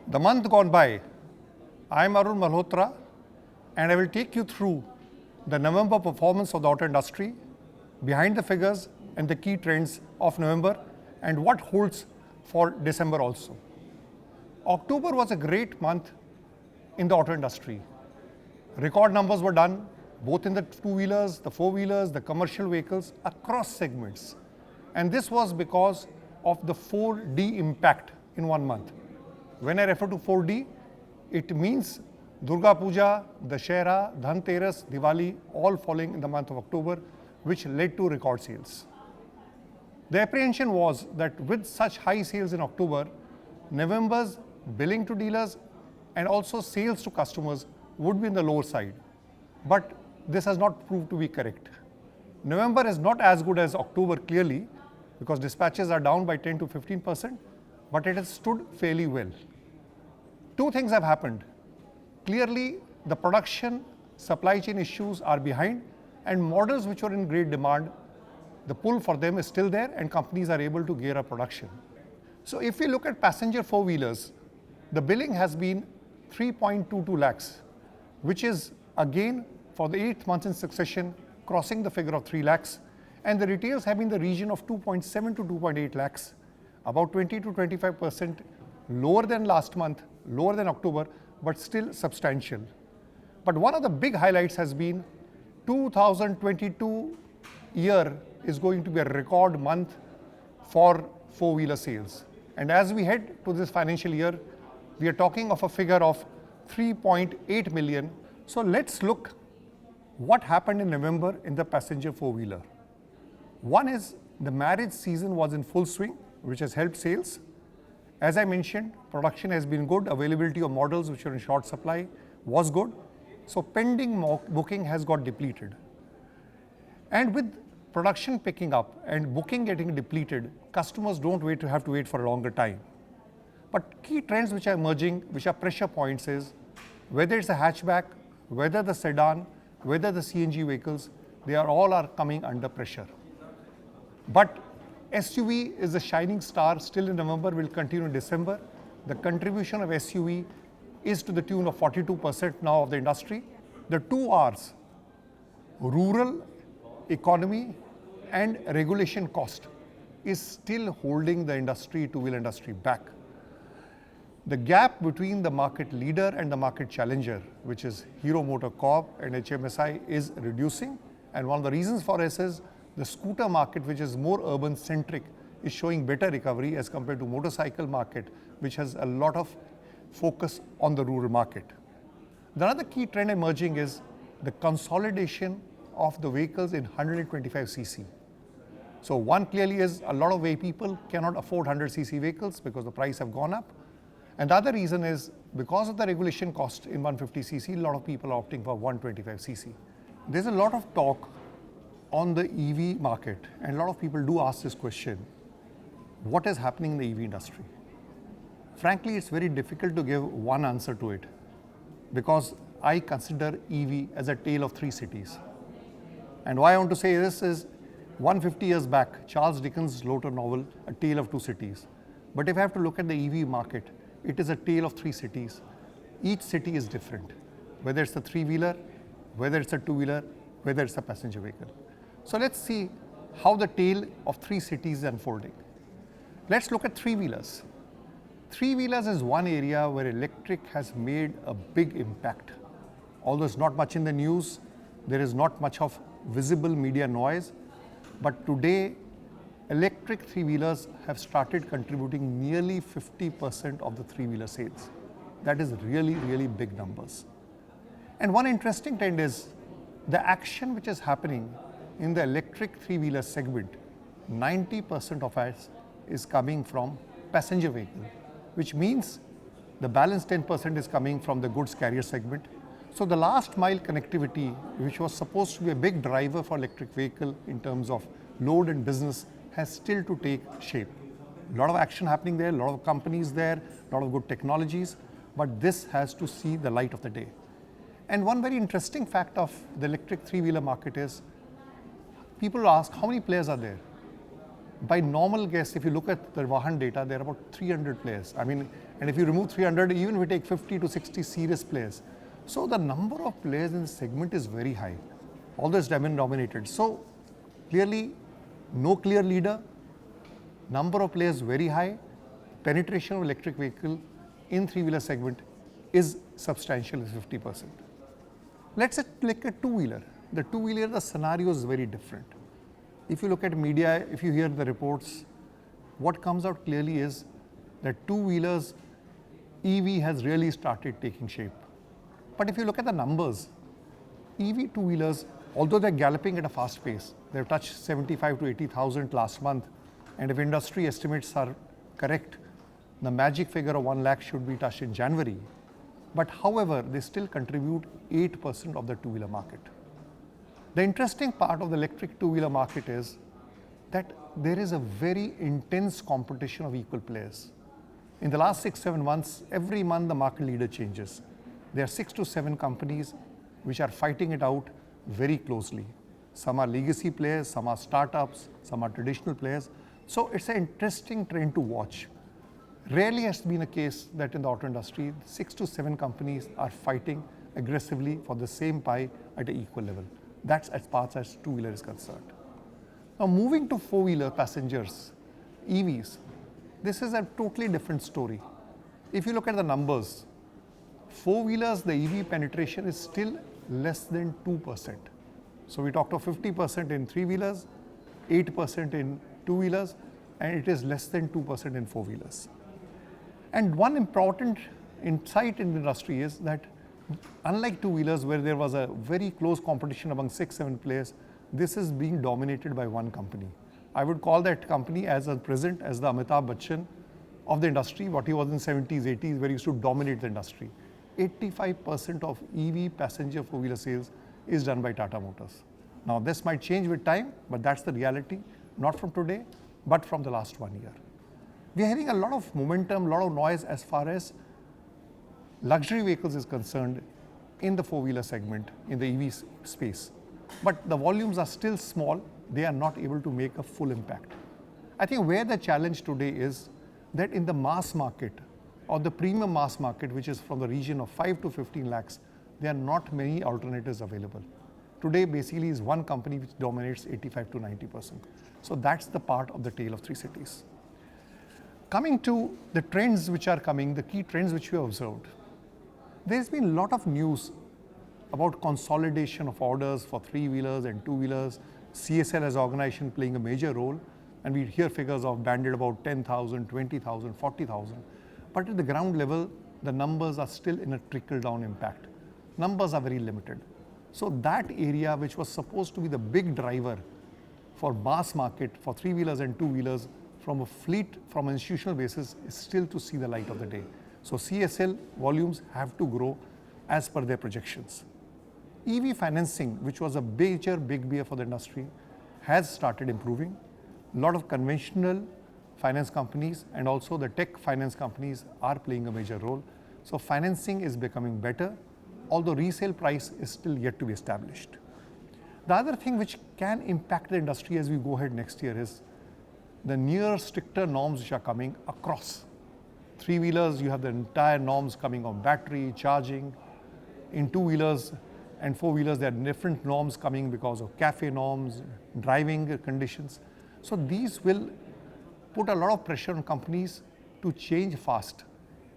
The month gone by, I am Arun Malhotra and I will take you through the November performance of the auto industry, behind the figures and the key trends of November and what holds for December also. October was a great month in the auto industry. Record numbers were done both in the two-wheelers, the four-wheelers, the commercial vehicles across segments. And this was because of the 4D impact in 1 month. When I refer to 4D, it means Durga Puja, Dashera, Dhanteras, Diwali, all falling in the month of October, which led to record sales. The apprehension was that with such high sales in October, November's billing to dealers and also sales to customers would be in the lower side. But this has not proved to be correct. November is not as good as October clearly, because dispatches are down by 10 to 15%, but it has stood fairly well. Two things have happened. Clearly, the production supply chain issues are behind, and models which were in great demand, the pull for them is still there and companies are able to gear up production. So if we look at passenger four-wheelers, the billing has been 3.22 lakhs, which is again for the 8th month in succession crossing the figure of 3 lakhs, and the retails have been in the region of 2.7 to 2.8 lakhs, about 20 to 25% lower than last month, lower than October, but still substantial. But one of the big highlights has been 2022 year is going to be a record month for four-wheeler sales. And as we head to this financial year, we are talking of a figure of 3.8 million. So let's look what happened in November in the passenger four-wheeler. One is the marriage season was in full swing, which has helped sales. As I mentioned, production has been good. Availability of models which are in short supply was good. So pending booking has got depleted. And with production picking up and booking getting depleted, customers don't have to wait for a longer time. But key trends which are emerging, which are pressure points, is whether it's a hatchback, whether the sedan, whether the CNG vehicles, they are all coming under pressure. But SUV is a shining star still in November, will continue in December. The contribution of SUV is to the tune of 42% now of the industry. The two R's, rural economy and regulation cost, is still holding the industry, two-wheel industry, back. The gap between the market leader and the market challenger, which is Hero MotoCorp and HMSI, is reducing. And one of the reasons for this is the scooter market, which is more urban-centric, is showing better recovery as compared to motorcycle market, which has a lot of focus on the rural market. The other key trend emerging is the consolidation of the vehicles in 125cc. So one clearly is a lot of people cannot afford 100cc vehicles because the price have gone up. And the other reason is because of the regulation cost in 150cc, a lot of people are opting for 125cc. There's a lot of talk on the EV market, and a lot of people do ask this question: what is happening in the EV industry? Frankly, it's very difficult to give one answer to it, because I consider EV as a tale of three cities. And why I want to say this is 150 years back, Charles Dickens wrote a novel, A Tale of Two Cities. But if I have to look at the EV market, it is a tale of three cities. Each city is different, whether it's a three-wheeler, whether it's a two-wheeler, whether it's a passenger vehicle. So let's see how the tale of three cities is unfolding. Let's look at three-wheelers. Three-wheelers is one area where electric has made a big impact. Although it's not much in the news, there is not much of visible media noise, but today electric three-wheelers have started contributing nearly 50% of the three-wheeler sales. That is really, really big numbers. And one interesting trend is the action which is happening in the electric three-wheeler segment. 90% of it is coming from passenger vehicle, which means the balance 10% is coming from the goods carrier segment. So the last mile connectivity, which was supposed to be a big driver for electric vehicle in terms of load and business, has still to take shape. A lot of action happening there, a lot of companies there, a lot of good technologies, but this has to see the light of the day. And one very interesting fact of the electric three-wheeler market is, people ask, how many players are there? By normal guess, if you look at the Vahan data, there are about 300 players. I mean, and if you remove 300, even if we take 50 to 60 serious players, so the number of players in the segment is very high, although it's dominated. So clearly, no clear leader, number of players very high, penetration of electric vehicle in three-wheeler segment is substantial, is 50%. Let's look at two-wheeler. The two-wheeler, the scenario is very different. If you look at media, if you hear the reports, what comes out clearly is that two-wheelers, EV has really started taking shape. But if you look at the numbers, EV two-wheelers, although they're galloping at a fast pace, they've touched 75 to 80,000 last month, and if industry estimates are correct, the magic figure of 1 lakh should be touched in January. But however, they still contribute 8% of the two-wheeler market. The interesting part of the electric two-wheeler market is that there is a very intense competition of equal players. In the last 6-7 months, every month the market leader changes. There are 6 to 7 companies which are fighting it out very closely. Some are legacy players, some are startups, some are traditional players. So it's an interesting trend to watch. Rarely has been a case that in the auto industry, 6 to 7 companies are fighting aggressively for the same pie at an equal level. That's as far as two-wheeler is concerned. Now moving to four-wheeler passengers, EVs, this is a totally different story. If you look at the numbers, four-wheelers, the EV penetration is still less than 2%. So we talked of 50% in three-wheelers, 8% in two-wheelers, and it is less than 2% in four-wheelers. And one important insight in the industry is that unlike two-wheelers where there was a very close competition among 6-7 players, this is being dominated by one company. I would call that company as a present as the Amitabh Bachchan of the industry, what he was in 70s, 80s, where he used to dominate the industry. 85% of EV passenger four-wheeler sales is done by Tata Motors. Now this might change with time, but that's the reality, not from today, but from the last 1 year. We are hearing a lot of momentum, a lot of noise as far as luxury vehicles is concerned in the four-wheeler segment, in the EV space. But the volumes are still small, they are not able to make a full impact. I think where the challenge today is that in the mass market or the premium mass market, which is from the region of 5 to 15 lakhs, there are not many alternatives available. Today basically is one company which dominates 85 to 90%. So that's the part of the tale of three cities. Coming to the trends which are coming, the key trends which we have observed. There's been a lot of news about consolidation of orders for three-wheelers and two-wheelers, CSL as organization playing a major role, and we hear figures of banded about 10,000, 20,000, 40,000. But at the ground level, the numbers are still in a trickle-down impact. Numbers are very limited. So that area which was supposed to be the big driver for mass market, for three-wheelers and two-wheelers, from a fleet, from an institutional basis, is still to see the light of the day. So CSL volumes have to grow as per their projections. EV financing, which was a major big bear for the industry, has started improving. A lot of conventional finance companies and also the tech finance companies are playing a major role. So financing is becoming better, although resale price is still yet to be established. The other thing which can impact the industry as we go ahead next year is the near stricter norms which are coming across. Three-wheelers, you have the entire norms coming on battery, charging. In two-wheelers and four-wheelers, there are different norms coming because of CAFE norms, driving conditions. So these will put a lot of pressure on companies to change fast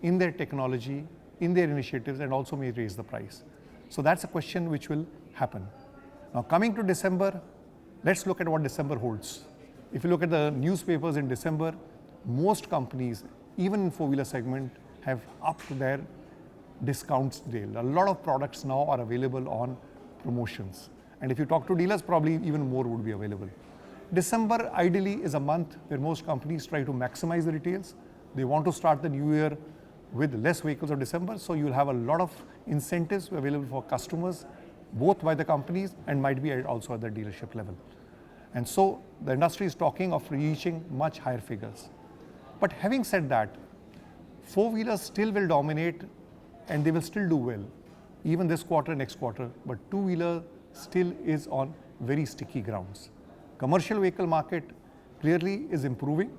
in their technology, in their initiatives, and also may raise the price. So that's a question which will happen. Now coming to December, let's look at what December holds. If you look at the newspapers in December, most companies, even in four-wheeler segment, have upped their discounts deal. A lot of products now are available on promotions. And if you talk to dealers, probably even more would be available. December ideally is a month where most companies try to maximize the retails. They want to start the new year with less vehicles of December, so you'll have a lot of incentives available for customers, both by the companies and might be also at the dealership level. And so the industry is talking of reaching much higher figures. But having said that, four-wheelers still will dominate and they will still do well, even this quarter, next quarter, but two-wheeler still is on very sticky grounds. Commercial vehicle market clearly is improving.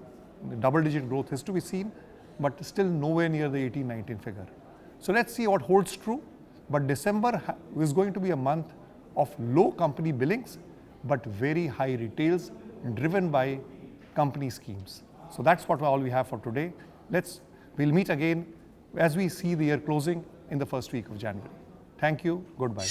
The double-digit growth is to be seen, but still nowhere near the 18-19 figure. So let's see what holds true. But December is going to be a month of low company billings, but very high retails driven by company schemes. So that's what all we have for today. We'll meet again as we see the year closing in the first week of January. Thank you. Goodbye.